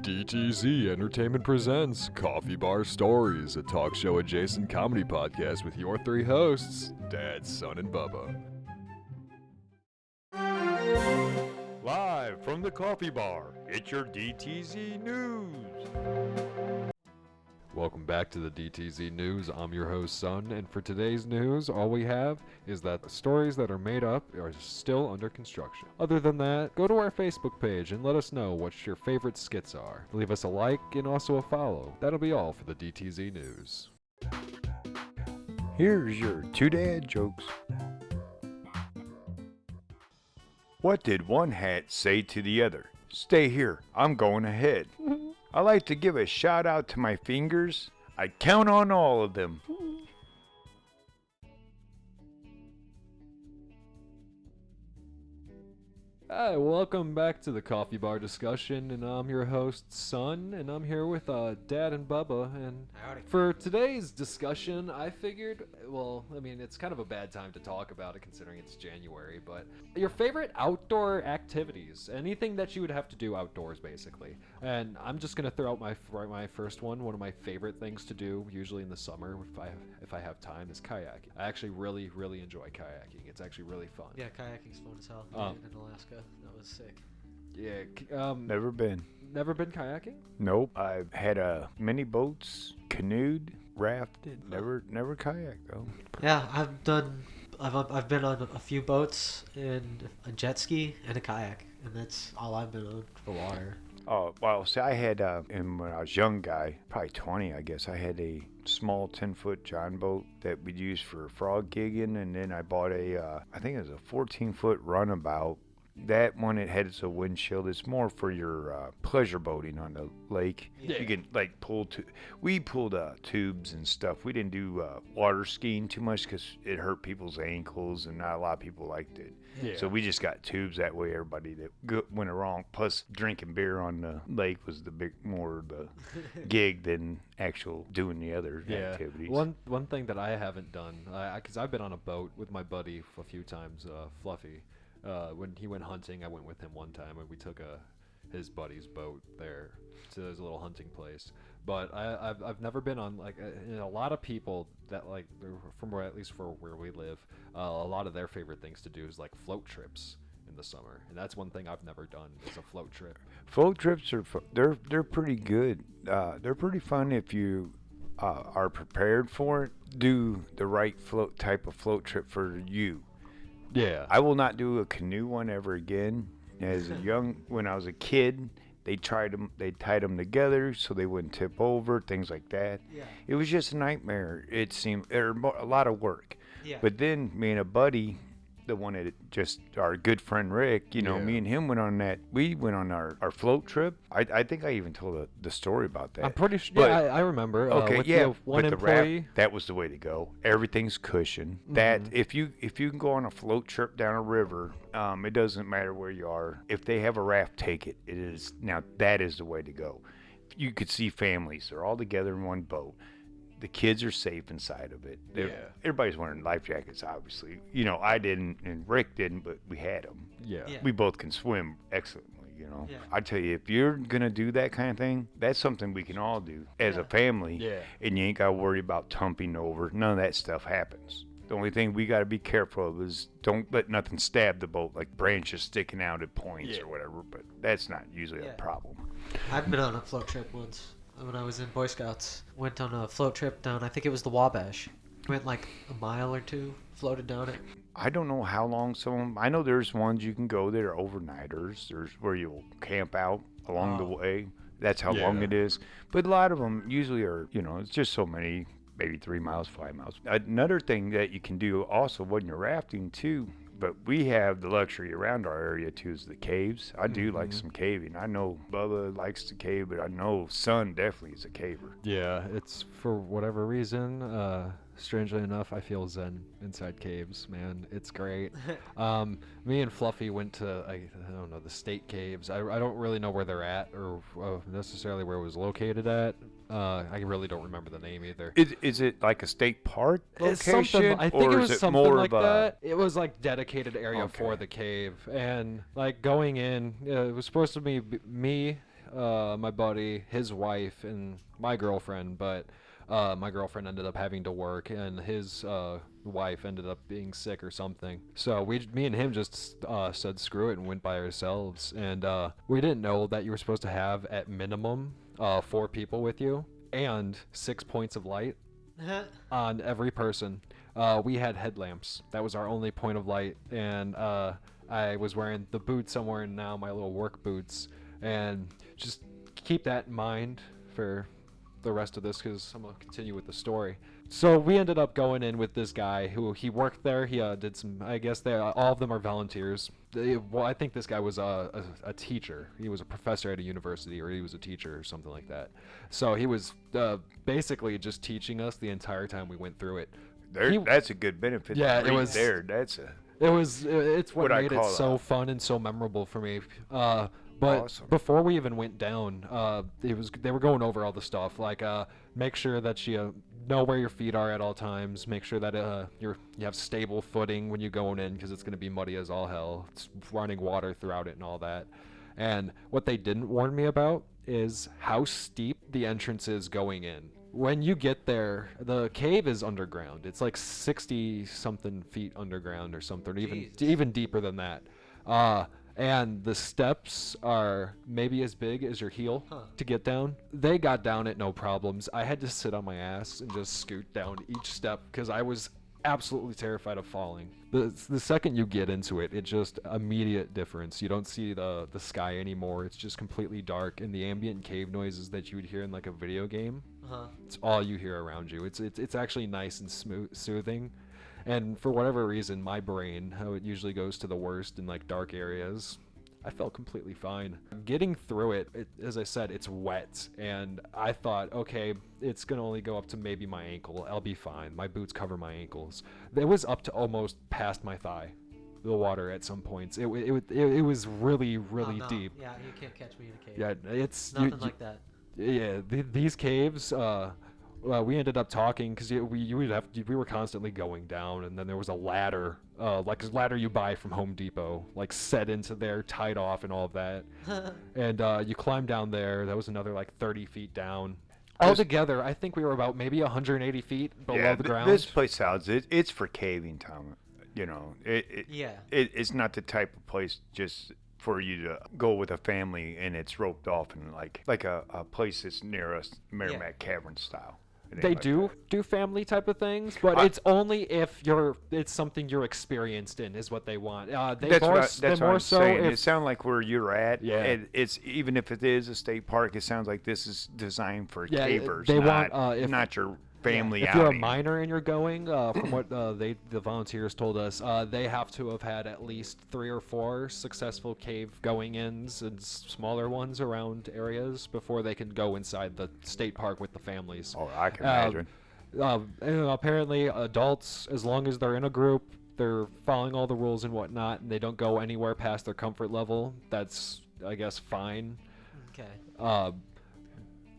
DTZ Entertainment Presents Coffee Bar Stories, a talk show adjacent comedy podcast with your three hosts, Dad, Son, and Bubba. Live from the coffee bar, it's your DTZ News. Welcome back to the DTZ News. I'm your host, Son, and for today's news, all we have is that the stories that are made up are still under construction. Other than that, go to our Facebook page and let us know what your favorite skits are. Leave us a like and also a follow. That'll be all for the DTZ News. Here's your two dad jokes. What did one hat say to the other? Stay here, I'm going ahead. I like to give a shout out to my fingers. I count on all of them. Hi, welcome back to the Coffee Bar Discussion, and I'm your host, Son, and I'm here with Dad and Bubba, and Howdy. for today's discussion, I figured, it's kind of a bad time to talk about it considering it's January, but your favorite outdoor activities, anything that you would have to do outdoors, basically. And I'm just going to throw out my first one of my favorite things to do, usually in the summer, if I have time, is kayaking. I actually really, really enjoy kayaking. It's actually really fun. Yeah, kayaking's fun as hell. I did it in Alaska. That was sick. Yeah. Never been. Never been kayaking? Nope. I've had mini boats, canoed, rafted. Never kayaked though. Yeah, I've been on a few boats and a jet ski and a kayak, and that's all I've been on for water. Oh, well, see, I had, and when I was a young guy, probably 20, I guess, I had a small 10-foot John boat that we'd use for frog gigging, and then I bought I think it was a 14-foot runabout. That one, it had its windshield. It's more for your pleasure boating on the lake. Yeah. You can, like, we pulled tubes and stuff. We didn't do water skiing too much because it hurt people's ankles, and not a lot of people liked it. Yeah. So we just got tubes that way. Everybody that went along. Plus, drinking beer on the lake was more the gig than actual doing the other activities. One thing that I haven't done, because I've been on a boat with my buddy a few times, Fluffy. When he went hunting, I went with him one time, and we took his buddy's boat there to his little hunting place. But I've never been on, like, a lot of people that, like, at least for where we live, a lot of their favorite things to do is like float trips in the summer, and that's one thing I've never done is a float trip. Float trips they're pretty good. They're pretty fun if you are prepared for it. Do the right type of float trip for you. Yeah. I will not do a canoe one ever again. When I was a kid, they tied them together so they wouldn't tip over, things like that. Yeah. It was just a nightmare. It seemed a lot of work. Yeah. But then me and a buddy, the one that just our good friend Rick, me and him went on our float trip. I think I even told the story about that. I'm pretty sure. Yeah, I remember. Okay, with yeah. The one with employee. the raft, that was the way to go. Everything's cushioned. That if you can go on a float trip down a river, it doesn't matter where you are. If they have a raft, take it. That is the way to go. You could see families. They're all together in one boat. The kids are safe inside of it. Everybody's wearing life jackets, obviously. I didn't, and Rick didn't, but we had them. Yeah. We both can swim excellently, Yeah. I tell you, if you're going to do that kind of thing, that's something we can all do as a family. Yeah. And you ain't got to worry about tumbling over. None of that stuff happens. The only thing we got to be careful of is don't let nothing stab the boat, like branches sticking out at points or whatever, but that's not usually a problem. I've been on a float trip once. When I was in Boy Scouts, went on a float trip down, I think it was the Wabash. Went like a mile or two, floated down it. I don't know how long some of them, I know there's ones you can go that are overnighters. There's where you'll camp out along the way. That's how long it is. But a lot of them usually are, it's just so many, maybe 3 miles, 5 miles. Another thing that you can do also when you're rafting too, but we have the luxury around our area too, is the caves. I do like some caving. I know Bubba likes to cave, but I know Son definitely is a caver. Yeah, it's for whatever reason. Strangely enough, I feel zen inside caves, man. It's great. Me and Fluffy went to, I don't know, the state caves. I don't really know where they're at or necessarily where it was located at. I really don't remember the name either. Is it like a state park location? It's something, I think or it was is it something more like of that. It was like dedicated area Okay. for the cave, and like going in, it was supposed to be me, my buddy, his wife, and my girlfriend, but my girlfriend ended up having to work, and his wife ended up being sick or something. So me and him just said screw it and went by ourselves. And we didn't know that you were supposed to have at minimum 4 people with you and 6 points of light on every person. We had headlamps. That was our only point of light, and I was wearing the boots I'm wearing now, my little work boots, and just keep that in mind for the rest of this because I'm gonna continue with the story. So we ended up going in with this guy who he worked there. He did some. I guess they all of them are volunteers. Well, I think this guy was a teacher. He was a professor at a university, or he was a teacher or something like that. So he was basically just teaching us the entire time we went through it. That's a good benefit. Yeah, it was there. It's what made it so that. fun and so memorable for me. But Awesome. before we even went down, they were going over all the stuff, like make sure that you know where your feet are at all times. Make sure that you have stable footing when you're going in, because it's going to be muddy as all hell. It's running water throughout it and all that. And what they didn't warn me about is how steep the entrance is going in. When you get there, the cave is underground. It's like 60 something feet underground or something, even deeper than that. And the steps are maybe as big as your heel to get down. They got down it no problems. I had to sit on my ass and just scoot down each step because I was absolutely terrified of falling. The second you get into it, it's just immediate difference. You don't see the sky anymore. It's just completely dark, and the ambient cave noises that you would hear in like a video game, it's all you hear around you. It's actually nice and soothing. And for whatever reason, my brain, how it usually goes to the worst in like dark areas, I felt completely fine. Getting through it, as I said, it's wet, and I thought, okay, it's gonna only go up to maybe my ankle. I'll be fine. My boots cover my ankles. It was up to almost past my thigh, the water at some points. It was really deep. Yeah, you can't catch me in a cave. Yeah, it's nothing like that. Yeah, these caves. Well, we ended up talking because we were constantly going down, and then there was a ladder, like a ladder you buy from Home Depot, like set into there, tied off, and all of that. And you climb down there. That was another like 30 feet down. Altogether, I think we were about maybe 180 feet below the ground. This place sounds it's for caving, Tom. You know, it's not the type of place just for you to go with a family and it's roped off and like a place that's near us, Merrimack Cavern style. They do family type of things, but it's only if it's something you're experienced in is what they want. That's what I'm saying. If, it sounds like where you're at. Yeah. And it's even if it is a state park, it sounds like this is designed for cavers. They not, want not your family if outing. you're a minor and you're going, from what the volunteers told us, they have to have had at least 3 or 4 successful cave going-ins and smaller ones around areas before they can go inside the state park with the families. Oh, I can imagine. And apparently, adults, as long as they're in a group, they're following all the rules and whatnot, and they don't go anywhere past their comfort level. That's, I guess, fine. Okay.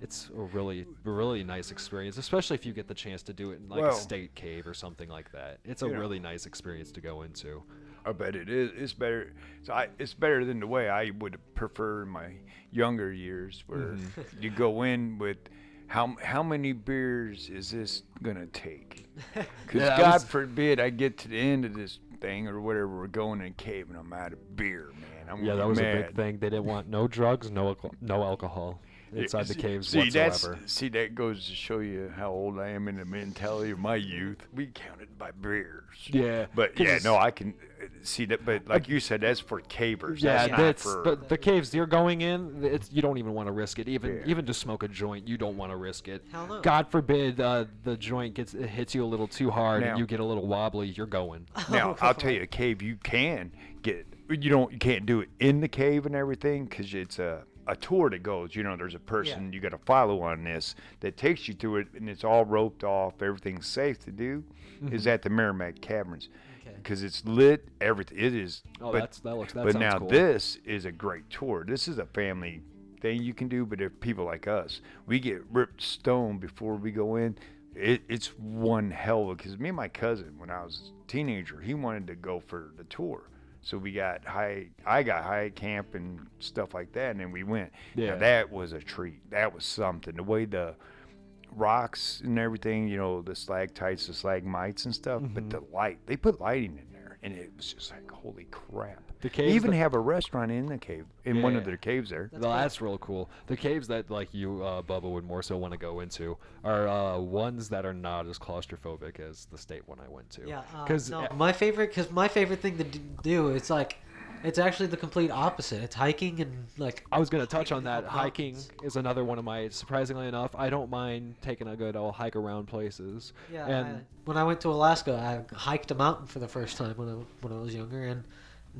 It's a really nice experience, especially if you get the chance to do it in like a state cave or something like that. It's a really nice experience to go into. I bet it is. It's better. It's better than the way I would prefer in my younger years, where you go in with how many beers is this gonna take? Because God forbid I get to the end of this thing or whatever, we're going in a cave and I'm out of beer, man. That was a big thing. They didn't want no drugs, no alcohol inside the caves whatsoever. That goes to show you how old I am in the mentality of my youth. We counted by beers. Yeah. But I can see that. But like you said, that's for cavers. Yeah, that's not for the caves you're going in. You don't even want to risk it. Even to smoke a joint, you don't want to risk it. Hell no. God forbid the joint hits you a little too hard and you get a little wobbly. You're going. Now I'll tell you, a cave you can get. You can't do it in the cave and everything because it's a tour that goes, there's a person you got to follow on this that takes you through it, and it's all roped off. Everything's safe to do. Is at the Merrimack Caverns because it's lit. Everything it is. Oh, but sounds now cool. this is a great tour. This is a family thing you can do. But if people like us, we get ripped stone before we go in. It's one hell of because me and my cousin, when I was a teenager, he wanted to go for the tour. So we got I got high camp and stuff like that, and then we went. Yeah. Now that was a treat. That was something. The way the rocks and everything, you know, the stalactites, the stalagmites and stuff, but the light, they put lighting in there, and it was just like, holy crap. The They caves even that- have a restaurant in the cave, in one of Yeah. their caves there. That's real cool. The caves that like you, Bubba, would more so want to go into are ones that are not as claustrophobic as the state one I went to. Yeah, because no, my favorite thing to do is like, it's actually the complete opposite. It's hiking and like. I was gonna touch on hiking that. up Hiking mountains. is another one of my. Surprisingly enough, I don't mind taking a good old hike around places. Yeah, and when I went to Alaska, I hiked a mountain for the first time when I was younger, and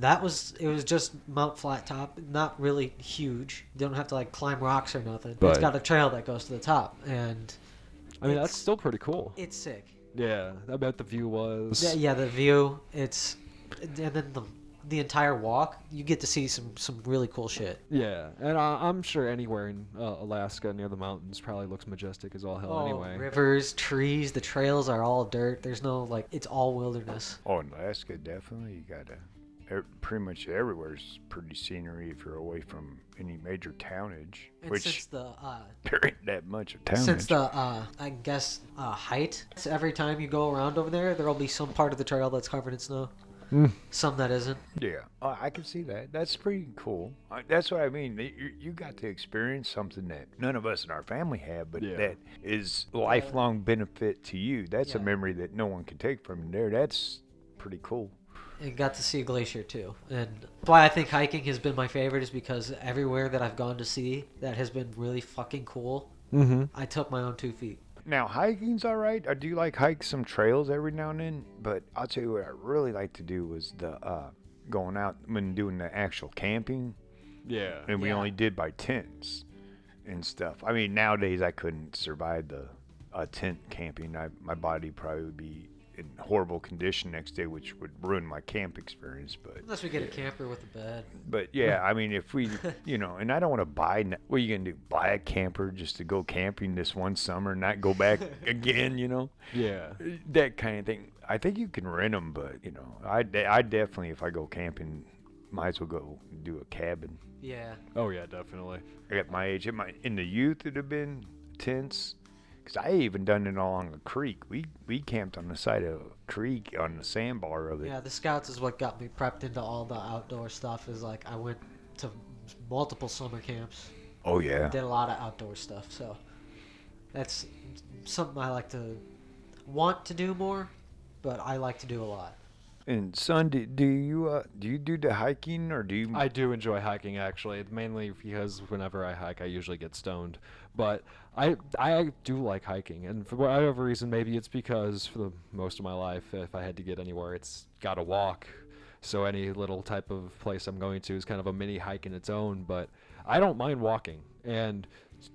it was just Mount Flat Top, not really huge. You don't have to like climb rocks or nothing. It's But- got a trail that goes to the top, and I mean that's it's- still pretty cool. it's sick. Yeah, I bet the view was. Yeah, the view, and then the entire walk, you get to see some really cool shit. Yeah, and I'm sure anywhere in Alaska near the mountains probably looks majestic as all hell anyway. Rivers, trees, the trails are all dirt. There's no like, it's all wilderness. Oh, in Alaska, definitely. You gotta. Pretty much everywhere's pretty scenery if you're away from any major townage, And which since the there ain't that much of townage. Since the, I guess, height, so every time you go around over there'll be some part of the trail that's covered in snow. Some that isn't. Yeah, I can see that. That's pretty cool. That's what I mean. You got to experience something that none of us in our family have, but Yeah. that is lifelong benefit to you. That's a Yeah. memory that no one can take from you there. That's pretty cool. And got to see a glacier too. And that's why I think hiking has been my favorite, is because everywhere that I've gone to see that has been really fucking cool, I took my own 2 feet. Now, hiking's all right. I do like hike some trails every now and then, but I'll tell you what I really like to do was the going out when doing the actual camping, Yeah. and we Yeah. only did by tents and stuff. I mean, nowadays I couldn't survive the tent camping. My body probably would be in horrible condition next day, which would ruin my camp experience. Unless we get a camper with a bed. But yeah, I mean, if we, you know, and I don't want to buy. What are you gonna do? Buy a camper just to go camping this one summer and not go back again? You know, Yeah. that kind of thing. I think you can rent them, but you know, I definitely, if I go camping, might as well go do a cabin. Yeah. Oh yeah, definitely. At my age, in the youth, it'd have been tents. Cause I even done it along a creek. We camped on the side of a creek on the sandbar of it. Yeah, the Scouts is what got me prepped into all the outdoor stuff. Is like, I went to multiple summer camps. Oh yeah. Did a lot of outdoor stuff, so that's something I like to want to do more, but I like to do a lot. And son, do you do the hiking, or do you? I do enjoy hiking actually, mainly because whenever I hike, I usually get stoned. But I do like hiking, and for whatever reason, maybe it's because for the most of my life, if I had to get anywhere, it's got to walk. So any little type of place I'm going to is kind of a mini hike in its own. But I don't mind walking, and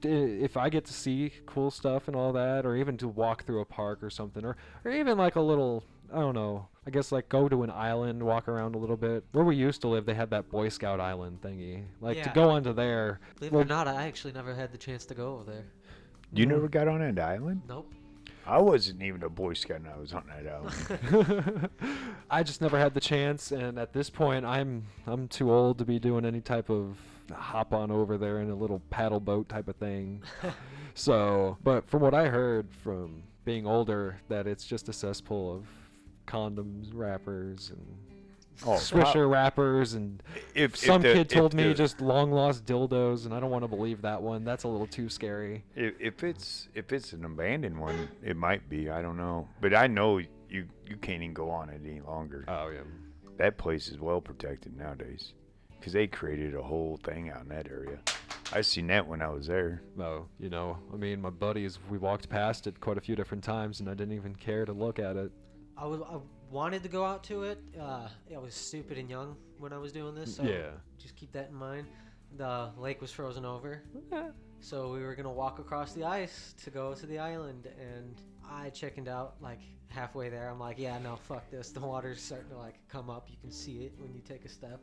if I get to see cool stuff and all that, or even to walk through a park or something, or even like a little, I don't know, I guess like go to an island, walk around a little bit. Where we used to live, they had that Boy Scout island thingy. Like to Yeah. go onto there. Believe it or not, I actually never had the chance to go over there. You never got on that island? Nope. I wasn't even a Boy Scout when I was on that island. I just never had the chance, and at this point, I'm too old to be doing any type of hop on over there in a little paddle boat type of thing. So, but from what I heard from being older, that it's just a cesspool of condoms, wrappers, and Swisher wrappers, and some kid told me just long lost dildos, and I don't want to believe that one. That's a little too scary. If it's an abandoned one, it might be. I don't know, but I know you can't even go on it any longer. Oh yeah. That place is well protected nowadays, because they created a whole thing out in that area. I seen that when I was there. No, you know, I mean, my buddies, we walked past it quite a few different times, and I didn't even care to look at it. I wanted to go out to it. I was stupid and young when I was doing this, so Yeah. just keep that in mind. The lake was frozen over, so we were gonna walk across the ice to go to the island, and I chickened out like halfway there. I'm like, yeah, no, fuck this. The water's starting to like come up. You can see it when you take a step.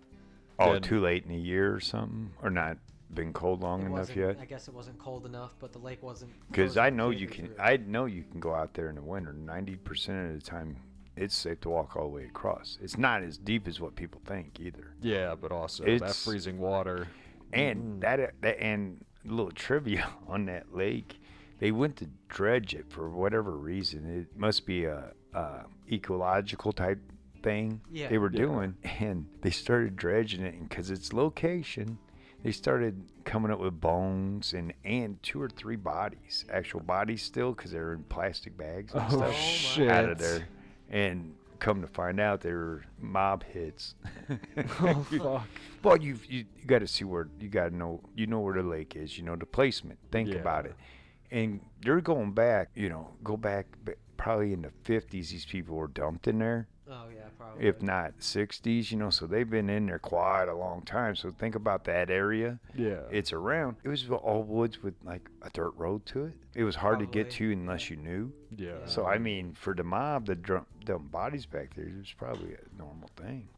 Oh, Good. too late in the year or something, or not been cold long It enough wasn't- yet? I guess it wasn't cold enough, but the lake wasn't. Because frozen I know you completely can. through. I know you can go out there in the winter. 90% of the time, it's safe to walk all the way across. It's not as deep as what people think either. Yeah, but also that It's- freezing water. And that and a little trivia on that lake, they went to dredge it for whatever reason. It must be a ecological type thing Yeah. they were Yeah. doing, and they started dredging it, and because its location, they started coming up with bones and 2 or 3 bodies, actual bodies still, because they're in plastic bags and Oh, stuff my. shit. out of there. And come to find out, they were mob hits. Oh, fuck. Well, you got to see where you got to know. You know where the lake is. You know the placement. Think Yeah. about it. And you're going back. Go back probably in the 50s. These people were dumped in there. Oh yeah, probably. If not 60s. So they've been in there quite a long time. So think about that area. Yeah. It's around. It was all woods with like a dirt road to it. It was hard to get Probably. to unless you knew. Yeah. So I mean, for the mob, the dump bodies back there, it was probably a normal thing.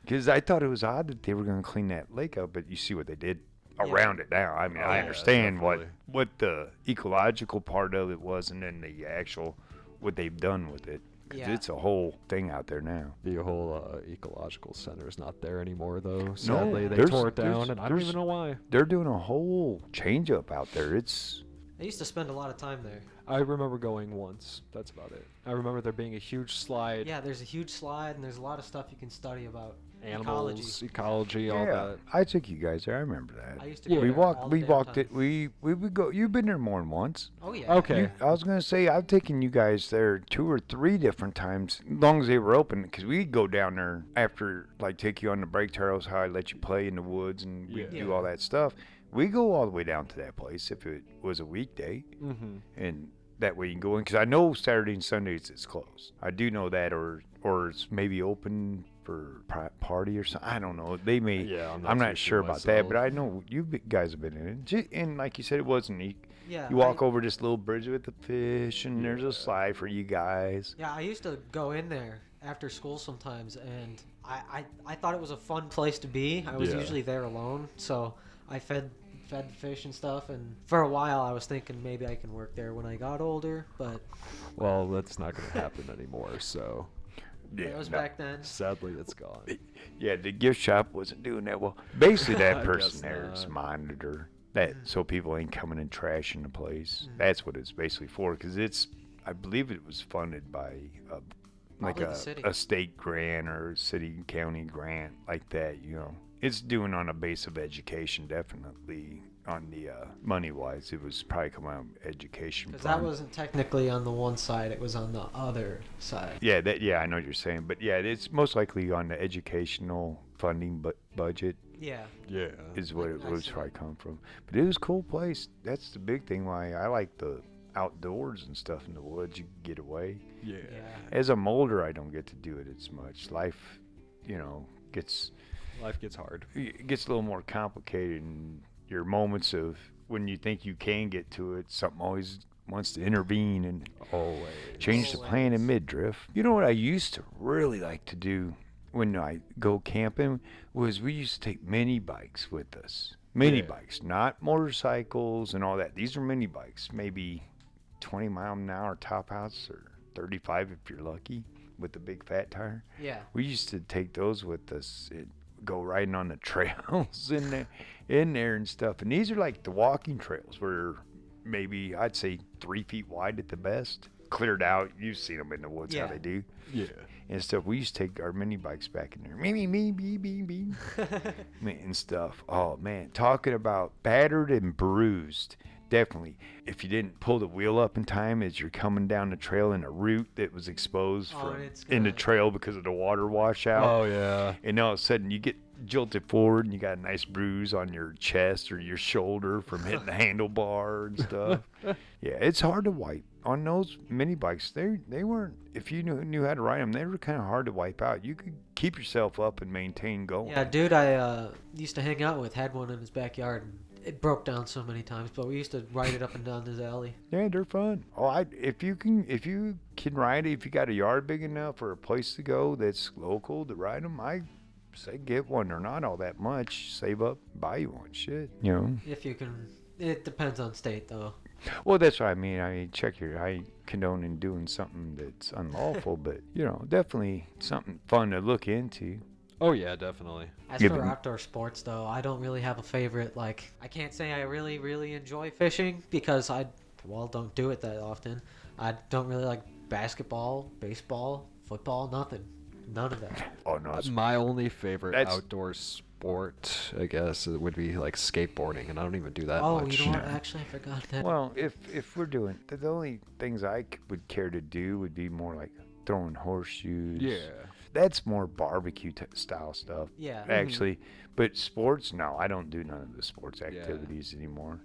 Because I thought it was odd that they were going to clean that lake up, but you see what they did Yeah. around it now. I mean, Oh, I yeah, understand definitely. what the ecological part of it was, and then the actual what they've done with it. 'Cause Yeah. it's a whole thing out there now. The whole ecological center is not there anymore, though. Sadly, they there's- tore it there's- down, and I don't there's- even know why. They're doing a whole change up out there. It's I used to spend a lot of time there. I remember going once. That's about it. I remember there being a huge slide. Yeah, there's a huge slide, and there's a lot of stuff you can study about Animals, ecology, all that. I took you guys there. I remember that. I used to Yeah. go We there all walked. the We damn walked time. it. We would go. You've been there more than once. Oh yeah. Okay. I was gonna say I've taken you guys there 2 or 3 different times, as long as they were open, because we'd go down there after, like, take you on the break trails, how I let you play in the woods, and we Yeah. do all that stuff. We go all the way down to that place if it was a weekday, Mm-hmm. and that way you can go in. Because I know Saturday and Sundays it's closed. I do know that, or it's maybe open for party or something. I don't know. They may. Yeah, I'm not too sure about that, but myself. I know guys have been in it. And like you said, it wasn't. Yeah. You walk over this little bridge with the fish, and there's Yeah. a slide for you guys. Yeah, I used to go in there after school sometimes, and I thought it was a fun place to be. I was Yeah. usually there alone, so I fed the fish and stuff. And for a while, I was thinking maybe I can work there when I got older, but Well, that's not going to happen anymore. So it was no. back then. sadly, it's gone. Yeah, the gift shop wasn't doing that well. Basically, I that person guess there is not. monitor that so people ain't coming and trashing the place. That's what it's basically for. Because I believe it was funded by like Probably the city. a state grant or city county grant like that. It's doing on a base of education, definitely. On the money wise, it was probably coming out of education. Because that fund. wasn't technically on the one side; it was on the other side. Yeah, I know what you're saying, but yeah, it's most likely on the educational funding budget Yeah. Yeah. is what it I was see. probably come from. But it was a cool place. That's the big thing why I like the outdoors and stuff in the woods. You can get away. Yeah. Yeah. As a molder, I don't get to do it as much. Life, gets Life gets hard. it gets a little more complicated, and your moments of when you think you can get to it, something always wants to intervene and Always. change the plan in Always. mid-drift. You know what I used to really like to do when I go camping was we used to take mini bikes with us. Mini Yeah. bikes, not motorcycles and all that. These are mini bikes, maybe 20 mile an hour top outs or 35 if you're lucky with the big fat tire. Yeah. We used to take those with us and go riding on the trails in there and stuff. And these are like the walking trails where maybe I'd say 3 feet wide at the best. Cleared out. You've seen them in the woods how Yeah. they do Yeah. and stuff. We used to take our mini bikes back in there. Me, and stuff. Oh man, talking about battered and bruised. Definitely. If you didn't pull the wheel up in time as you're coming down the trail in a route that was exposed Oh, from and it's in the gonna- trail because of the water washout. Oh yeah. And all of a sudden you get jolted forward and you got a nice bruise on your chest or your shoulder from hitting the handlebar and stuff. Yeah, it's hard to wipe. On those mini bikes, they weren't, if you knew how to ride them, they were kind of hard to wipe out. You could keep yourself up and maintain going. Yeah, dude, I used to hang out with had one in his backyard. And it broke down so many times, but we used to ride it up and down his alley. Yeah, they're fun. Oh, if you can ride it, if you got a yard big enough or a place to go that's local to ride them, I say get one. They're not all that much. Save up, buy you one. Shit, If you can, it depends on state though. Well, that's what I mean. I mean, I ain't condoning doing something that's unlawful, but, definitely something fun to look into. Oh yeah, definitely. As for outdoor sports, though, I don't really have a favorite. Like, I can't say I really, really enjoy fishing because don't do it that often. I don't really like basketball, baseball, football, nothing. None of that. Oh, no. My only favorite outdoor sport, I guess, it would be like skateboarding, and I don't even do that much. Oh, you know what? Actually, I forgot that. Well, if we're doing... The only things I would care to do would be more like throwing horseshoes. Yeah. That's more barbecue style stuff. Yeah. Actually. But sports, no, I don't do none of the sports activities anymore.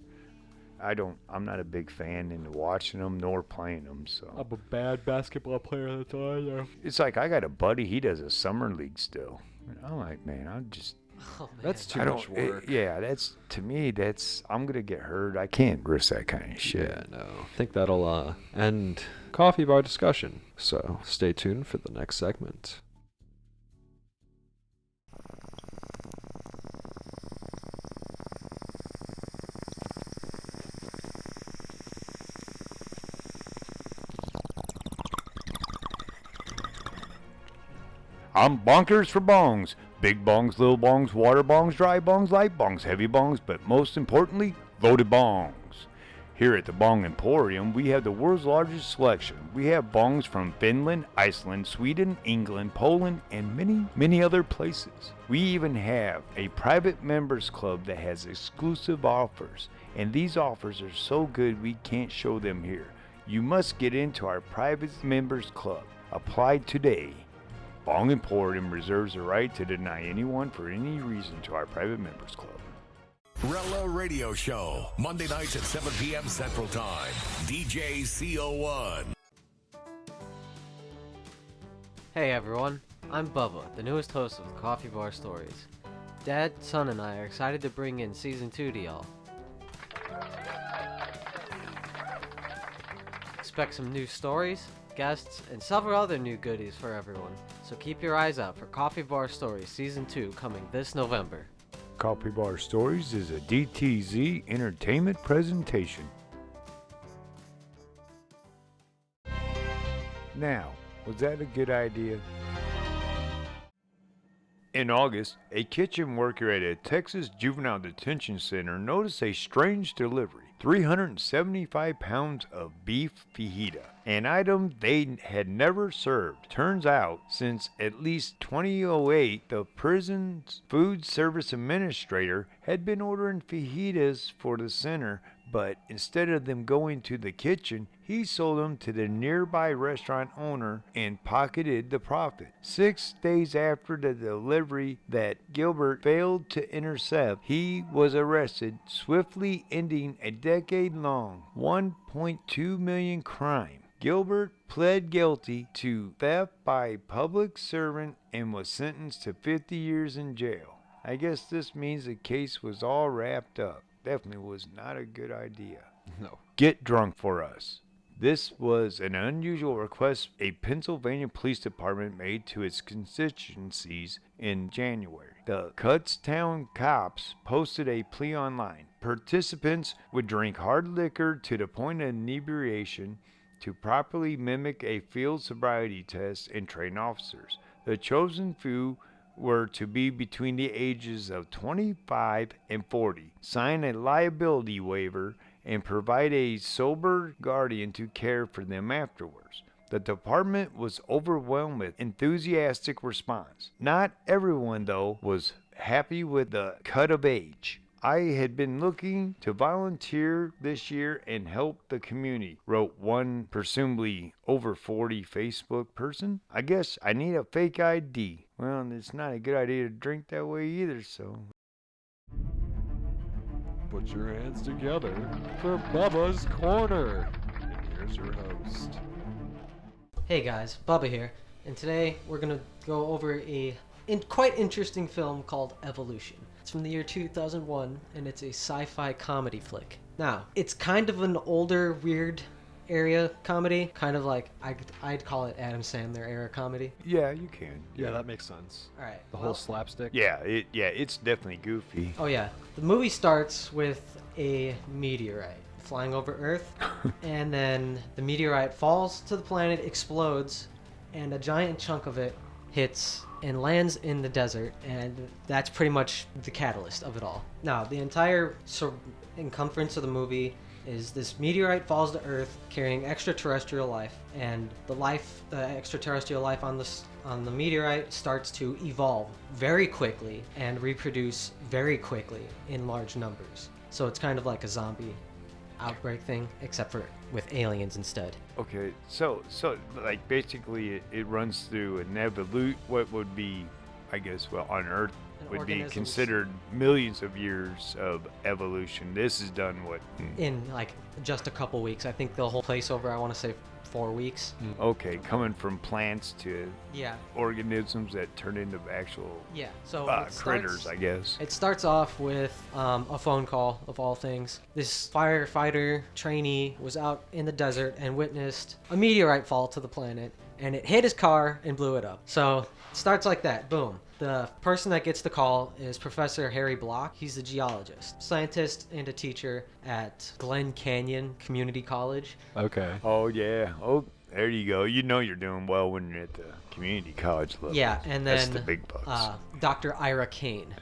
I'm not a big fan into watching them nor playing them, so. I'm a bad basketball player, that's all I know. It's like I got a buddy, he does a summer league still. And I'm like, man, Oh, man. That's too much work. To me, I'm going to get hurt. I can't risk that kind of shit. Yeah, no. I think that'll end coffee bar discussion. So stay tuned for the next segment. I'm bonkers for bongs. Big bongs, little bongs, water bongs, dry bongs, light bongs, heavy bongs, but most importantly, loaded bongs. Here at the Bong Emporium, we have the world's largest selection. We have bongs from Finland, Iceland, Sweden, England, Poland, and many, many other places. We even have a private members club that has exclusive offers, and these offers are so good we can't show them here. You must get into our private members club. Apply today. Bong Emporium reserves the right to deny anyone for any reason to our private members club. Rella Radio Show, Monday nights at 7 p.m. Central Time. DJ CO1. Hey everyone, I'm Bubba, the newest host of Coffee Bar Stories. Dad, Son, and I are excited to bring in Season 2 to y'all. Expect some new stories, guests, and several other new goodies for everyone. So keep your eyes out for Coffee Bar Stories Season 2 coming this November. Coffee Bar Stories is a DTZ Entertainment presentation. Now, was that a good idea? In August, a kitchen worker at a Texas juvenile detention center noticed a strange delivery. 375 pounds of beef fajita, an item they had never served. Turns out, since at least 2008, the prison's food service administrator had been ordering fajitas for the center, but instead of them going to the kitchen, he sold them to the nearby restaurant owner and pocketed the profit. 6 days after the delivery that Gilbert failed to intercept, he was arrested, swiftly ending a decade-long $1.2 million crime. Gilbert pled guilty to theft by public servant and was sentenced to 50 years in jail. I guess this means the case was all wrapped up. Definitely was not a good idea. No. Get drunk for us. This was an unusual request a Pennsylvania police department made to its constituencies in January. The Kutztown cops posted a plea online. Participants would drink hard liquor to the point of inebriation to properly mimic a field sobriety test and train officers. The chosen few were to be between the ages of 25 and 40, sign a liability waiver, and provide a sober guardian to care for them afterwards. The department was overwhelmed with enthusiastic response. Not everyone, though, was happy with the cut of age. I had been looking to volunteer this year and help the community, wrote one presumably over 40 Facebook person. I guess I need a fake ID. Well, it's not a good idea to drink that way either, so. Put your hands together for Bubba's Corner. And here's your host. Hey guys, Bubba here, and today we're going to go over a quite interesting film called Evolution. It's from the year 2001, and it's a sci-fi comedy flick. Now, it's kind of an older, weird area comedy, kind of like, I'd call it Adam Sandler era comedy. Yeah, you can. Yeah, that makes sense. All right. The whole slapstick. Yeah, it's definitely goofy. Oh yeah. The movie starts with a meteorite flying over Earth, and then the meteorite falls to the planet, explodes, and a giant chunk of it hits and lands in the desert, and that's pretty much the catalyst of it all. Now, the entire circumference of the movie is this meteorite falls to Earth carrying extraterrestrial life, and the extraterrestrial life on the meteorite starts to evolve very quickly and reproduce very quickly in large numbers. So it's kind of like a zombie outbreak thing, except for with aliens instead. Okay, so like basically it runs through an what would be, I guess, well, on Earth would be considered millions of years of evolution. This is done what? In like just a couple weeks. I think the whole place over, I want to say 4 weeks. Okay, coming from plants to Yeah. organisms that turn into actual Yeah. So critters, I guess. It starts off with a phone call, of all things. This firefighter trainee was out in the desert and witnessed a meteorite fall to the planet, and it hit his car and blew it up. So it starts like that. Boom. The person that gets the call is Professor Harry Block. He's a geologist, scientist, and a teacher at Glen Canyon Community College. Okay. Oh, yeah. Oh, there you go. You know you're doing well when you're at the community college level. Yeah, and then that's the big bucks. Dr. Ira Kane.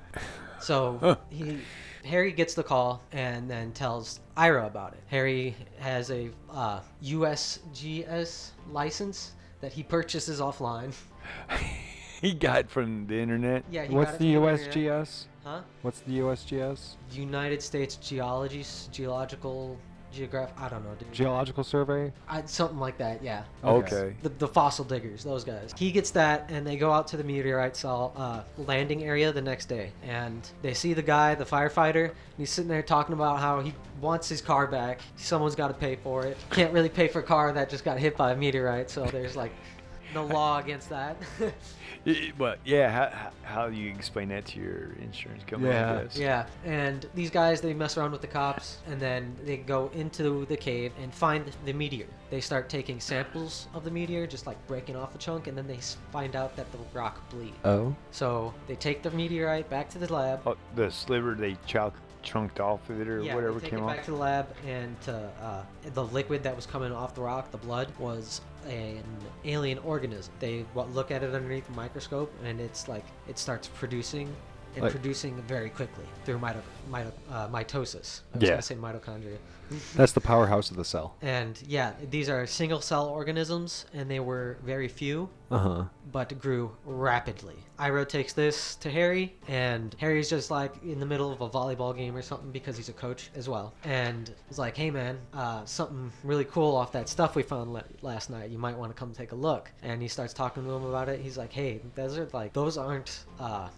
So Harry gets the call and then tells Ira about it. Harry has a USGS license that he purchases offline. He got from the internet. Yeah, he What's got it the from internet. USGS? Huh? What's the USGS? United States Geological I don't know, dude. Geological Survey? Something like that, yeah. Okay. The fossil diggers, those guys. He gets that, and they go out to the meteorite landing area the next day. And they see the guy, the firefighter, and he's sitting there talking about how he wants his car back. Someone's got to pay for it. Can't really pay for a car that just got hit by a meteorite, so there's like no law against that. But yeah, how do you explain that to your insurance company? Yeah. I guess? Yeah, and these guys, they mess around with the cops, and then they go into the cave and find the meteor. They start taking samples of the meteor, just like breaking off a chunk, and then they find out that the rock bleeds. Oh. So they take the meteorite back to the lab. Oh, the sliver they chunked off of it or Yeah, whatever they take came it off. back to the lab, and the liquid that was coming off the rock, the blood, was an alien organism. They look at it underneath the microscope, and it's like it starts producing very quickly through mitosis. I was Yeah. gonna say mitochondria. That's the powerhouse of the cell. And yeah, these are single cell organisms, and they were very few, but grew rapidly. Iro takes this to Harry, and Harry's just like in the middle of a volleyball game or something because he's a coach as well. And he's like, hey man, something really cool off that stuff we found last night. You might want to come take a look. And he starts talking to him about it. He's like, hey, those aren't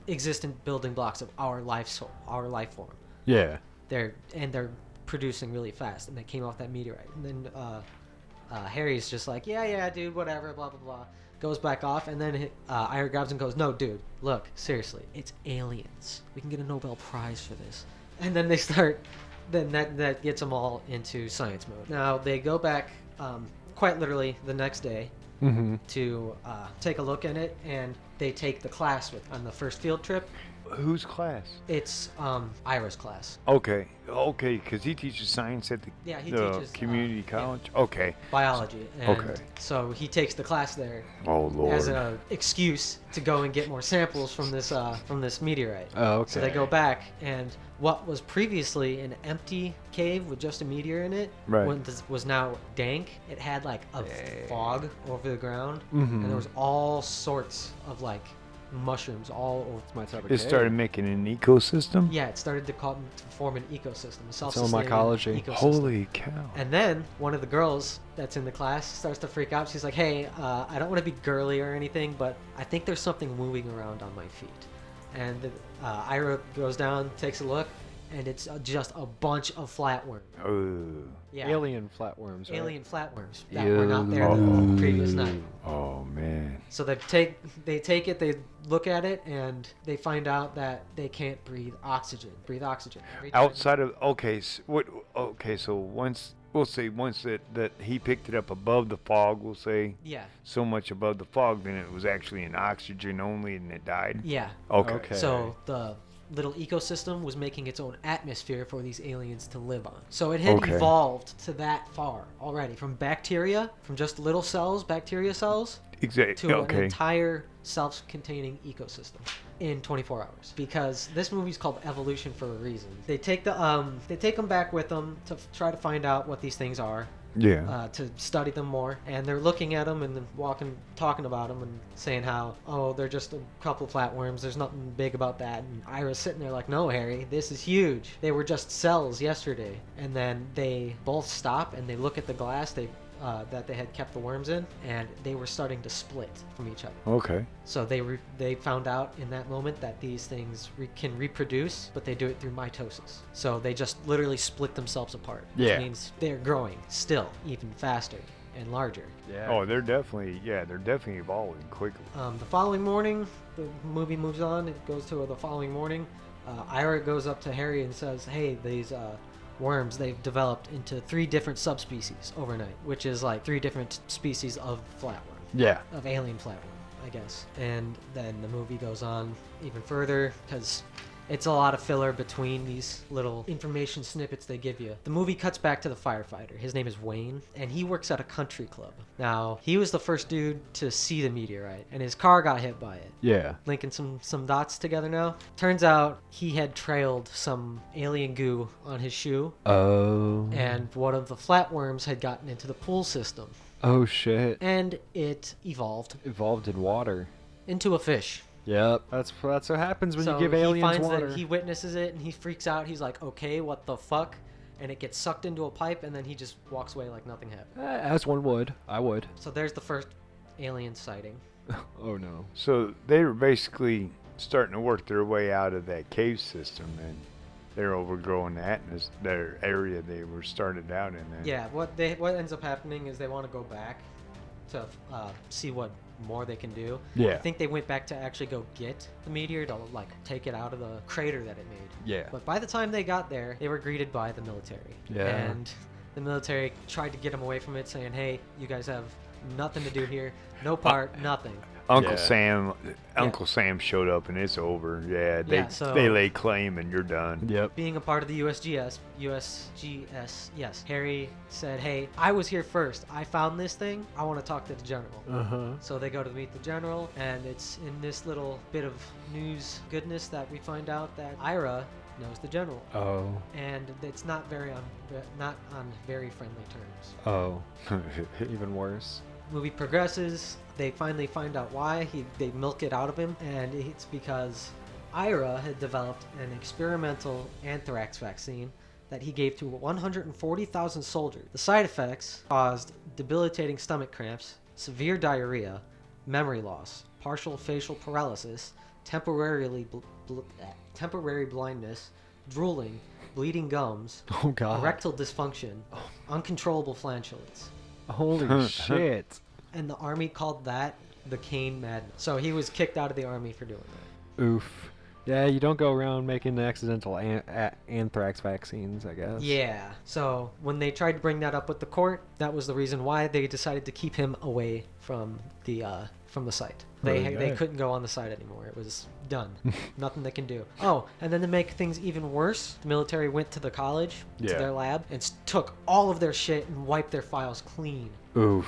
existent building blocks of our life form. Yeah. They're producing really fast, and they came off that meteorite. And then Harry's just like, yeah, dude, whatever, blah blah blah. Goes back off, and then Ira grabs and goes, no, dude, look, seriously, it's aliens. We can get a Nobel Prize for this. And then they start. Then that gets them all into science mode. Now they go back, quite literally, the next day to take a look at it, and they take the class on the first field trip. Whose class? It's Ira's class. Okay, because he teaches science at He the teaches community yeah, college. Okay. biology. And Okay. so he takes the class there Oh Lord. as an excuse to go and get more samples from this meteorite. Oh, okay. So they go back, and what was previously an empty cave with just a meteor in it Right. was now dank. It had like a fog over the ground, Mhm. and there was all sorts of like mushrooms all over. It's my type of It started making an ecosystem. Yeah, it started to form an ecosystem, a all self-sustaining mycology. ecosystem. Holy cow. And then one of the girls that's in the class starts to freak out. She's like, hey, I don't want to be girly or anything, but I think there's something moving around on my feet. And Ira goes down, takes a look, and it's just a bunch of flatworms. Oh. Yeah. Alien flatworms. Right? Alien flatworms that were not there the previous night. Oh man. So they take it, they look at it, and they find out that they can't breathe oxygen. Every time- Outside of so once that he picked it up above the fog, we'll say Yeah. so much above the fog, then it was actually an oxygen only, and it died. Yeah. Okay. Okay. So the little ecosystem was making its own atmosphere for these aliens to live on. So it had evolved to that far already, from bacteria, from just little cells, bacteria cells, to an entire self-containing ecosystem in 24 hours. Because this movie's called Evolution for a reason. They take them back with them to try to find out what these things are. Yeah. To study them more, and they're looking at them and then talking about them and saying how, oh, they're just a couple flatworms, there's nothing big about that. And Ira's sitting there like, no, Harry, this is huge. They were just cells yesterday. And then they both stop and they look at the glass that they had kept the worms in, and they were starting to split from each other. Okay. So they found out in that moment that these things can reproduce, but they do it through mitosis. So they just literally split themselves apart. Yeah. Which means they're growing still even faster and larger. Yeah. Oh, they're definitely evolving quickly. The following morning, the movie moves on. It goes to the following morning. Ira goes up to Harry and says, hey, these worms, they've developed into 3 different subspecies overnight, which is like 3 different species of flatworm. Yeah. Of alien flatworm, I guess. And then the movie goes on even further because it's a lot of filler between these little information snippets they give you. The movie cuts back to the firefighter. His name is Wayne, and he works at a country club. Now, he was the first dude to see the meteorite, and his car got hit by it. Yeah. Linking some dots together now. Turns out he had trailed some alien goo on his shoe. Oh. And one of the flatworms had gotten into the pool system. Oh, shit. And it evolved Evolved in water. into a fish. Yep. That's what happens when So you give he aliens finds water. that he witnesses it and he freaks out. He's like, okay, what the fuck? And it gets sucked into a pipe, and then he just walks away like nothing happened. As one would. I would. So there's the first alien sighting. Oh, no. So they were basically starting to work their way out of that cave system, and they're overgrowing their area they were started out in. And Yeah, what ends up happening is they want to go back to see what more they can do. Yeah. I think they went back to actually go get the meteor to like take it out of the crater that it made. Yeah. But by the time they got there, they were greeted by the military. Yeah. And the military tried to get them away from it, saying, hey, you guys have nothing to do here. No part, nothing. Uncle Sam showed up, and it's over. Yeah, they lay claim, and you're done. Yep. Being a part of the USGS, yes, Harry said, hey, I was here first. I found this thing. I want to talk to the general. Uh-huh. So they go to meet the general, and it's in this little bit of news goodness that we find out that Ira knows the general. Oh. And it's not on very friendly terms. Oh. Even worse. Movie progresses. They finally find out why. They milk it out of him, and it's because Ira had developed an experimental anthrax vaccine that he gave to 140,000 soldiers. The side effects caused debilitating stomach cramps, severe diarrhea, memory loss, partial facial paralysis, temporary blindness, drooling, bleeding gums, Oh, God. erectile dysfunction, uncontrollable flatulence. Holy shit. And the army called that the Kane Madness. So he was kicked out of the army for doing that. Oof. Yeah, you don't go around making accidental anthrax vaccines, I guess. Yeah. So when they tried to bring that up with the court, that was the reason why they decided to keep him away from the site. They couldn't go on the site anymore. It was done. Nothing they can do. Oh, and then to make things even worse, the military went to the college, to their lab, and took all of their shit and wiped their files clean. Oof.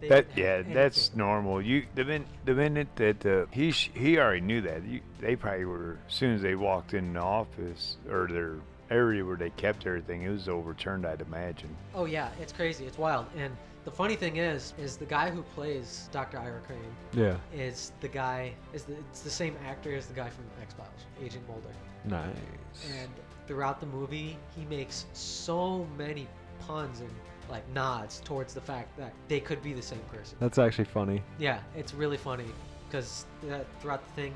That's normal. The minute that he already knew that. They probably were, as soon as they walked in the office or their area where they kept everything, it was overturned, I'd imagine. Oh yeah, it's crazy. It's wild. And the funny thing is the guy who plays Dr. Ira Crane. Yeah. It's the same actor as the guy from X-Files, Agent Mulder. Nice. And throughout the movie, he makes so many puns and like nods towards the fact that they could be the same person. That's actually funny. Yeah, it's really funny because throughout the thing,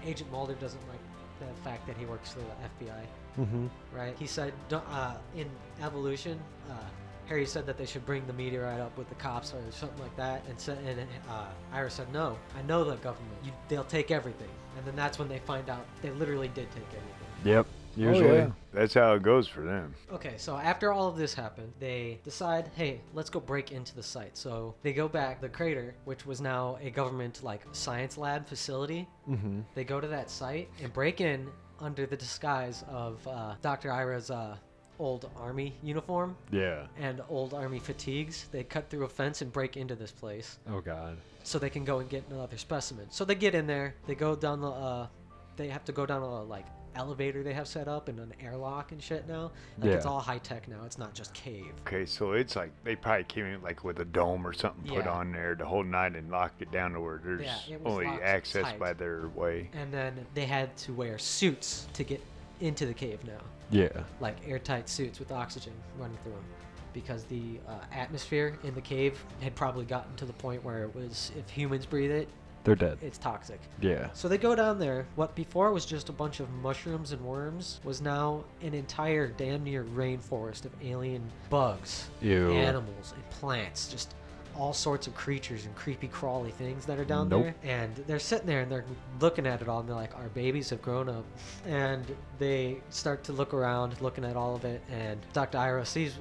Agent Mulder doesn't like the fact that he works for the FBI. Mm-hmm. Right? He said in Evolution, Harry said that they should bring the meteorite up with the cops or something like that, and Ira said, no, I know the government. They'll take everything. And then that's when they find out they literally did take everything. Yep. Usually. Oh, yeah. That's how it goes for them. Okay, so after all of this happened, they decide, hey, let's go break into the site. So they go back, the crater, which was now a government, like, science lab facility. Mm-hmm. They go to that site and break in under the disguise of Dr. Ira's old army uniform Yeah. and old army fatigues. They cut through a fence and break into this place Oh God. so they can go and get another specimen. So they get in there. They go down the. They have to go down a like elevator they have set up and an airlock and shit now. Like it's Yeah. all high tech now. It's not just cave. Okay, so it's like they probably came in like with a dome or something put Yeah. on there the whole night and locked it down to where there's Yeah, it was only locked access tight. by their way. And then they had to wear suits to get into the cave now. Yeah. Like airtight suits with oxygen running through them, because the atmosphere in the cave had probably gotten to the point where it was, if humans breathe it, They're dead. it's toxic. Yeah. So they go down there. What before was just a bunch of mushrooms and worms was now an entire damn near rainforest of alien bugs, Ew. animals, and plants. Just all sorts of creatures and creepy crawly things that are down Nope. there. And they're sitting there and they're looking at it all and they're like, our babies have grown up. And they start to look around, looking at all of it. And Dr. Ira sees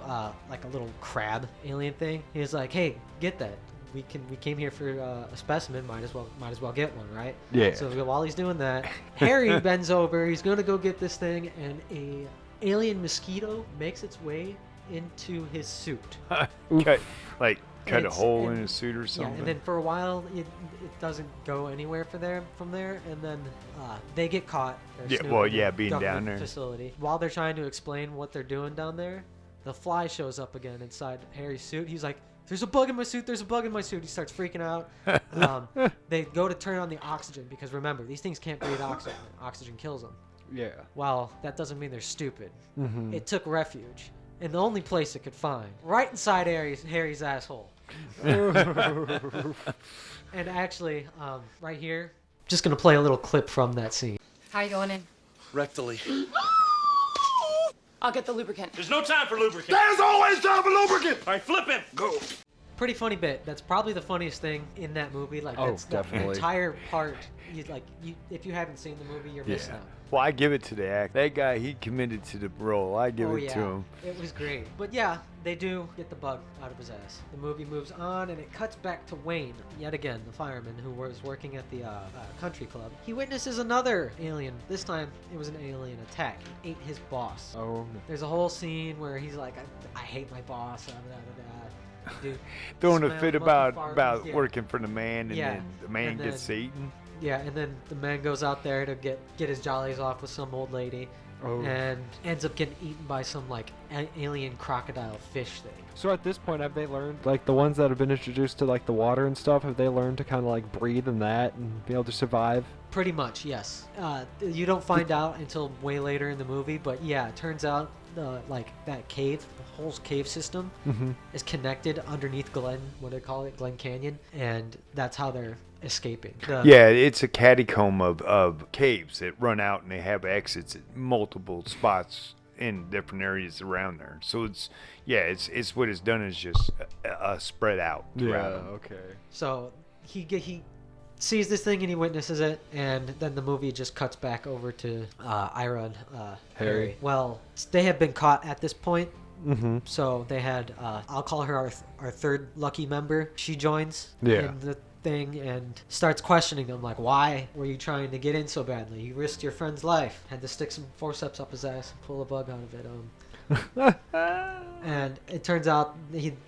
like a little crab alien thing. He's like, hey, get that. We came here for a specimen. Might as well get one, right? Yeah. So while he's doing that, Harry bends over. He's gonna go get this thing, and a alien mosquito makes its way into his suit. cut a It's- hole in and- his suit or Yeah, something. and then for a while it doesn't go anywhere from there, and then they get caught. They're Yeah, snooping well, in yeah, the being down government there. facility. While they're trying to explain what they're doing down there, the fly shows up again inside Harry's suit. He's like, there's a bug in my suit, there's a bug in my suit. He starts freaking out. They go to turn on the oxygen because remember, these things can't breathe oxygen. Oxygen kills them. Yeah. Well, that doesn't mean they're stupid. Mm-hmm. It took refuge in the only place it could find, right inside Harry's asshole. And actually, right here, just gonna play a little clip from that scene. How are you going in? Rectally. I'll get the lubricant. There's no time for lubricant. There's always time for lubricant. All right, flip him. Go. Pretty funny bit. That's probably the funniest thing in that movie. Like, Oh, that's the definitely. entire part. If you haven't seen the movie, you're missing Yeah. out. Well, I give it to the act. That guy, he committed to the role. I give Oh it yeah, to him. it was great. But yeah, they do get the bug out of his ass. The movie moves on, and it cuts back to Wayne yet again, the fireman who was working at the country club. He witnesses another alien. This time, it was an alien attack. It ate his boss. Oh no. There's a whole scene where he's like, I hate my boss. Da, da, da, da. Dude, Throwing a smells fit monkey about farts, yeah. working for the man, and Yeah, then the man and gets then- eaten. Yeah, and then the man goes out there to get his jollies off with some old lady, Oh. and ends up getting eaten by some like alien crocodile fish thing. So at this point, have they learned, like the ones that have been introduced to like the water and stuff, have they learned to kind of like breathe in that and be able to survive? Pretty much, yes. You don't find out until way later in the movie, but yeah, it turns out like that cave, the whole cave system is connected underneath Glen Canyon, and that's how they're escaping. Yeah, it's a catacomb of caves that run out and they have exits at multiple spots in different areas around there. So it's what it's done is just spread out throughout them. Okay. So he sees this thing and he witnesses it, and then the movie just cuts back over to Ira and Harry. Well, they have been caught at this point. Mm-hmm. So they had, I'll call her our third lucky member. She joins Yeah. in the thing and starts questioning them, like, why were you trying to get in so badly? You risked your friend's life. Had to stick some forceps up his ass and pull a bug out of it. And it turns out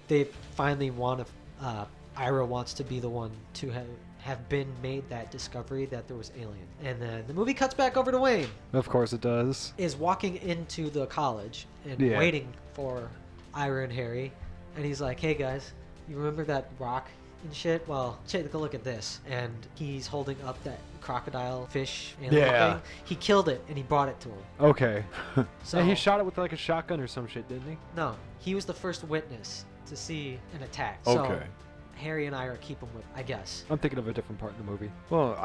they finally want to, Ira wants to be the one to have been made that discovery that there was alien. And then the movie cuts back over to Wayne. Of course it does. Is walking into the college and Yeah. waiting for Ira and Harry, and he's like, hey guys, you remember that rock and shit? Well, take a look at this. And he's holding up that crocodile fish alien Yeah. thing. He killed it and he brought it to him. Okay. So And he shot it with like a shotgun or some shit, didn't he? no, he was the first witness to see an attack. Okay. So Harry and Ira keep him with, I guess. I'm thinking of a different part in the movie. Well,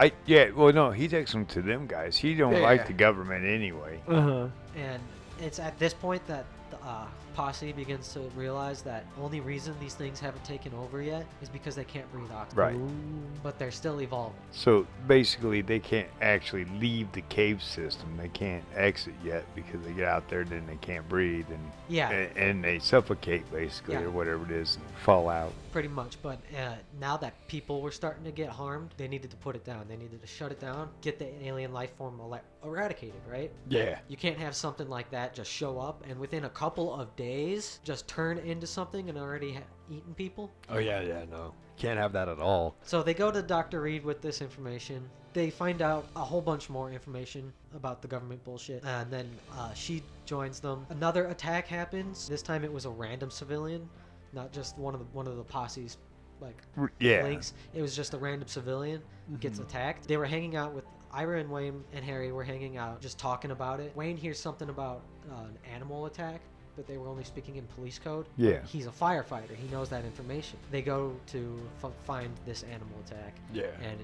no, he takes them to them guys. He don't Yeah. like the government anyway. Uh-huh. And it's at this point that the posse begins to realize that only reason these things haven't taken over yet is because they can't breathe oxygen. Right. But they're still evolving. So basically, they can't actually leave the cave system. They can't exit yet because they get out there, then they can't breathe, and Yeah. and they suffocate basically, Yeah. or whatever it is, and fall out. Pretty much, but now that people were starting to get harmed, they needed to put it down. They needed to shut it down, get the alien life form eradicated, right? Yeah. You can't have something like that just show up and within a couple of days just turn into something and already eaten people. Oh yeah, no. Can't have that at all. So they go to Dr. Reed with this information. They find out a whole bunch more information about the government bullshit, and then she joins them. Another attack happens. This time it was a random civilian, not just one of the posse's links. It was just a random civilian gets attacked. They were hanging out with Ira and Wayne and Harry were hanging out, just talking about it. Wayne hears something about an animal attack, but they were only speaking in police code. Yeah. He's a firefighter. He knows that information. They go to find this animal attack. Yeah. And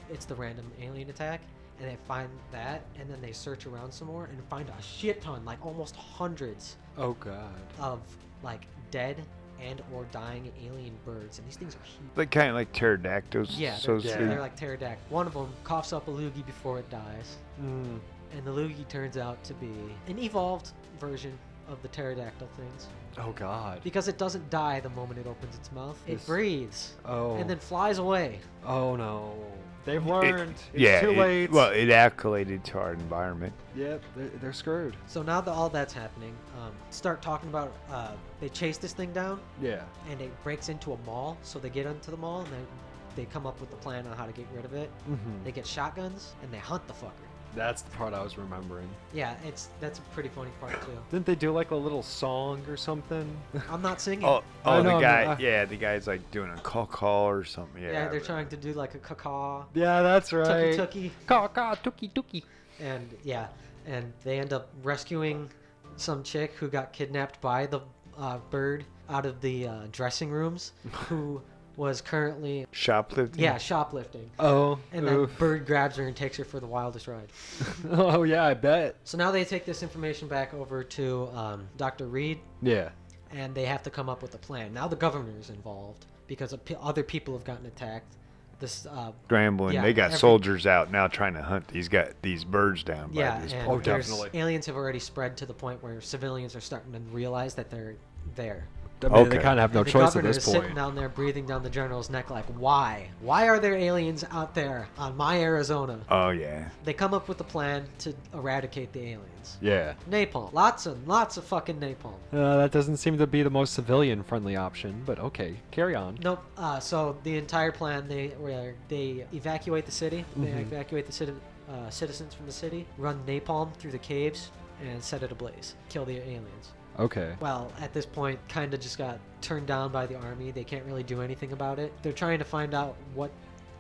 it's the random alien attack. And they find that, and then they search around some more and find a shit ton, like almost hundreds Oh god. of like dead and or dying alien birds. And these things are huge. Like kind of like pterodactyls. Yeah, So they're like pterodactyl. One of them coughs up a loogie before it dies. Mm. And the loogie turns out to be an evolved version of the pterodactyl things. Oh god. Because it doesn't die the moment it opens its mouth. It This- breathes. Oh. And then flies away. Oh no. They've learned. It's yeah, too late. Well, it acclimated to our environment. Yep, they're screwed. So now that all that's happening, start talking about, they chase this thing down, Yeah. and it breaks into a mall. So they get into the mall, and they come up with the plan on how to get rid of it. Mm-hmm. They get shotguns, and they hunt the fucker. That's the part I was remembering. Yeah, that's a pretty funny part, too. Didn't they do like a little song or something? I'm not singing. Oh, know, the guy. I- Yeah, the guy's like doing a call or something. Yeah, Yeah, they're trying to do like a caw, Yeah, that's right. tucky. Caw, tuki. And yeah, and they end up rescuing some chick who got kidnapped by the bird out of the dressing rooms, who was currently shoplifting. shoplifting. Oh. And then bird grabs her and takes her for the wildest ride. Oh yeah, I bet. So now they take this information back over to Dr. Reed, Yeah. and they have to come up with a plan. Now the governor is involved because other people have gotten attacked. This Scrambling. Yeah, they got every- soldiers out now trying to hunt these birds down yeah, by this and point. there's- definitely. aliens have already spread to the point where civilians are starting to realize that they're there. I mean, they Okay. kind of have no And the choice at governor this is sitting point. down there breathing down the general's neck like, why? Why are there aliens out there on my Arizona? Oh yeah. They come up with a plan to eradicate the aliens. Yeah. Napalm. Lots of fucking napalm. That doesn't seem to be the most civilian-friendly option, but okay, carry on. Nope. So the entire plan, they evacuate the city. They Mhm. evacuate the citizens from the city, run napalm through the caves, and set it ablaze. Kill the aliens. Okay. Well, at this point, kind of just got turned down by the army. They can't really do anything about it. They're trying to find out what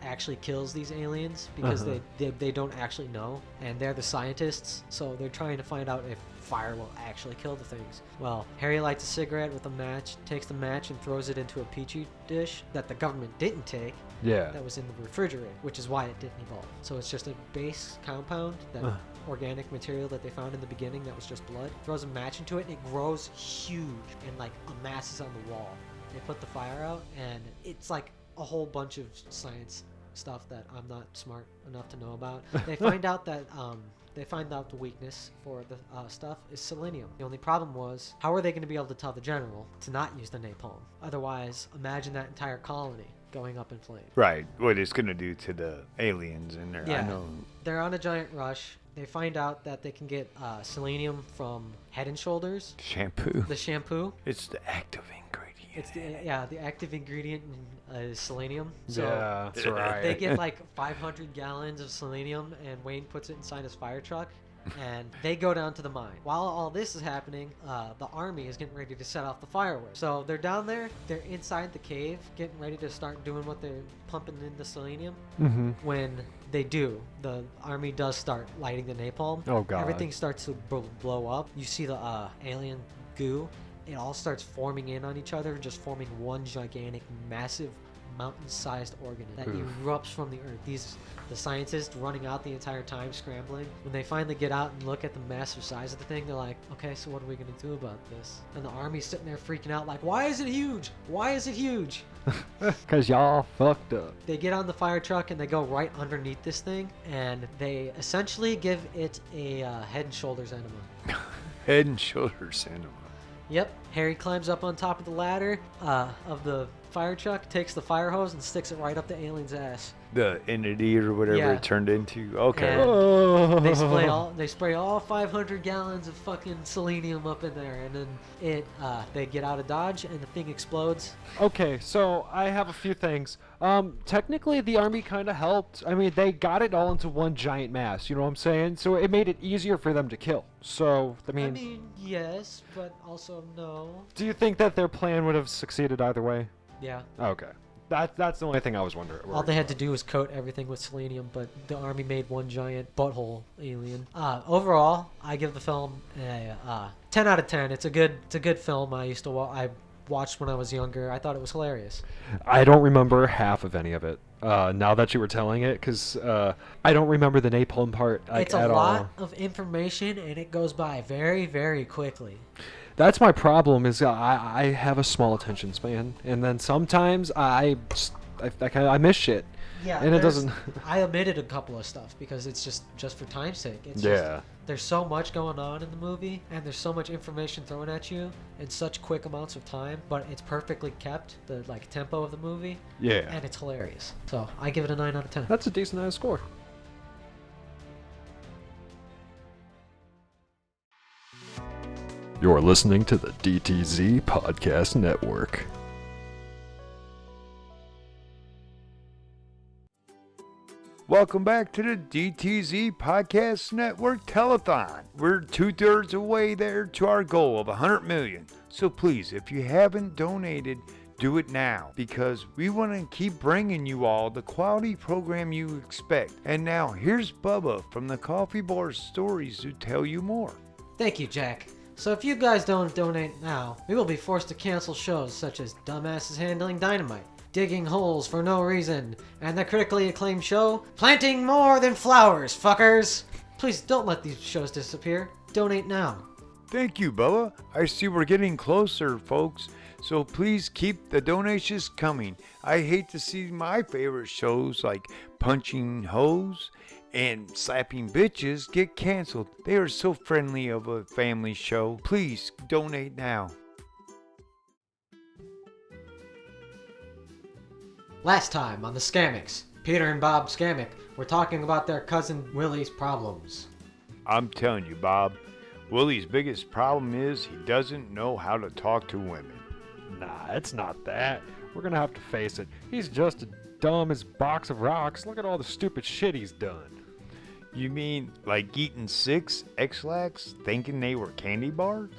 actually kills these aliens because they don't actually know, and they're the scientists, so they're trying to find out if fire will actually kill the things. Well, Harry lights a cigarette with a match, takes the match and throws it into a petri dish that the government didn't take, Yeah. that was in the refrigerator, which is why it didn't evolve. So it's just a base compound, that organic material that they found in the beginning that was just blood. Throws a match into it and it grows huge and like amasses on the wall. They put the fire out and it's like a whole bunch of science stuff that I'm not smart enough to know about. They find out that the weakness for the stuff is selenium. The only problem was, how are they going to be able to tell the general to not use the napalm? Otherwise, imagine that entire colony going up in flames. Right. What it's gonna do to the aliens in there. I Yeah. know. They're on a giant rush. They find out that they can get selenium from Head and Shoulders, Shampoo. the shampoo. It's the active ingredient. It's the active ingredient is selenium. So Yeah, that's right. they get like 500 gallons of selenium, and Wayne puts it inside his fire truck, and they go down to the mine. While all this is happening, the army is getting ready to set off the fireworks. So they're down there, they're inside the cave, getting ready to start doing what they're pumping in the selenium. Mm-hmm. When they do, the army does start lighting the napalm. Oh, God. Everything starts to blow up. You see the alien goo. It all starts forming in on each other, just forming one gigantic, massive mountain-sized organism that erupts from the earth. The scientists running out the entire time scrambling. When they finally get out and look at the massive size of the thing, they're like, okay, so what are we gonna do about this? And the army's sitting there freaking out like, why is it huge? Why is it huge? Cause y'all fucked up. They get on the fire truck and they go right underneath this thing, and they essentially give it a head and shoulders enema. Head and shoulders enema. Yep. Harry climbs up on top of the ladder of the fire truck, takes the fire hose and sticks it right up the alien's ass. The entity or whatever Yeah. it turned into. Okay. And they spray all 500 gallons of fucking selenium up in there, and then they get out of Dodge and the thing explodes. Okay, so I have a few things. Technically the army kind of helped. I mean, they got it all into one giant mass, you know what I'm saying? So it made it easier for them to kill. So, I mean yes, but also no. do you think that their plan would have succeeded either way? Yeah. Okay. That's the only thing I was wondering. All they had to do was coat everything with selenium, but the army made one giant butthole alien. Overall, I give the film a 10 out of 10. It's a good film. I watched when I was younger. I thought it was hilarious. I don't remember half of any of it. Now that you were telling it, because I don't remember the napalm part It's a at lot all. of information, and it goes by very, very quickly. That's my problem. Is I have a small attention span, and then sometimes I miss shit. Yeah, and it doesn't. I omitted a couple of stuff because it's just for time's sake. It's Yeah. Just, there's so much going on in the movie, and there's so much information thrown at you in such quick amounts of time, but it's perfectly kept, the tempo of the movie. Yeah. And it's hilarious. So I give it a 9 out of 10. That's a decent score. You're listening to the DTZ Podcast Network. Welcome back to the DTZ Podcast Network Telethon. We're 2/3 away there to our goal of 100 million. So please, if you haven't donated, do it now, because we want to keep bringing you all the quality program you expect. And now here's Bubba from the Coffee Bar Stories to tell you more. Thank you, Jack. So if you guys don't donate now, we will be forced to cancel shows such as Dumbasses Handling Dynamite, Digging Holes for No Reason, and the critically acclaimed show, Planting More Than Flowers, fuckers! Please don't let these shows disappear. Donate now. Thank you, Bubba. I see we're getting closer, folks. So please keep the donations coming. I hate to see my favorite shows like Punching Hoes and Slapping Bitches get canceled. They are so friendly of a family show. Please donate now. Last time on the Scamics, Peter and Bob Scamic were talking about their cousin Willie's problems. I'm telling you, Bob, Willie's biggest problem is he doesn't know how to talk to women. Nah, it's not that. We're gonna have to face it. He's just as dumb as box of rocks. Look at all the stupid shit he's done. You mean like eating 6 X-Lax thinking they were candy bars?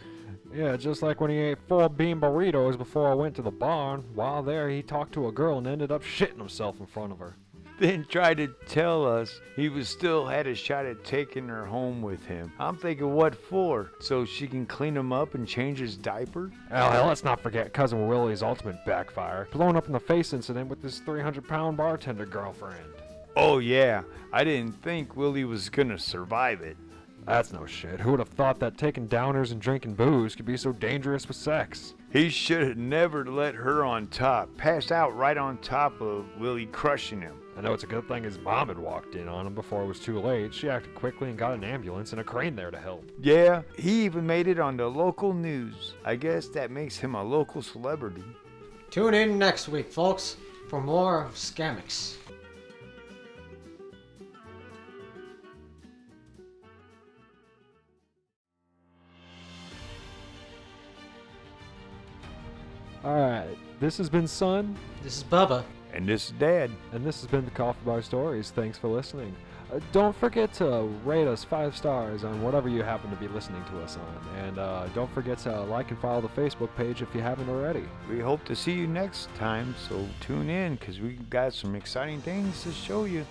Yeah, just like when he ate 4 bean burritos before I went to the barn. While there, he talked to a girl and ended up shitting himself in front of her. Then tried to tell us he was still had a shot at taking her home with him. I'm thinking, what for? So she can clean him up and change his diaper? Oh, hell, let's not forget Cousin Willie's ultimate backfire. Blown up in the face incident with his 300-pound bartender girlfriend. Oh yeah, I didn't think Willie was gonna survive it. That's no shit. Who would have thought that taking downers and drinking booze could be so dangerous with sex? He should have never let her on top, pass out right on top of Willie crushing him. I know it's a good thing his mom had walked in on him before it was too late. She acted quickly and got an ambulance and a crane there to help. Yeah, he even made it on the local news. I guess that makes him a local celebrity. Tune in next week, folks, for more Scamics. Alright, this has been Son, This is Bubba. And this is Dad. and this has been the Coffee Bar Stories. Thanks for listening. Don't forget to rate us 5 stars on whatever you happen to be listening to us on. And don't forget to like and follow the Facebook page if you haven't already. We hope to see you next time, so tune in because we got some exciting things to show you.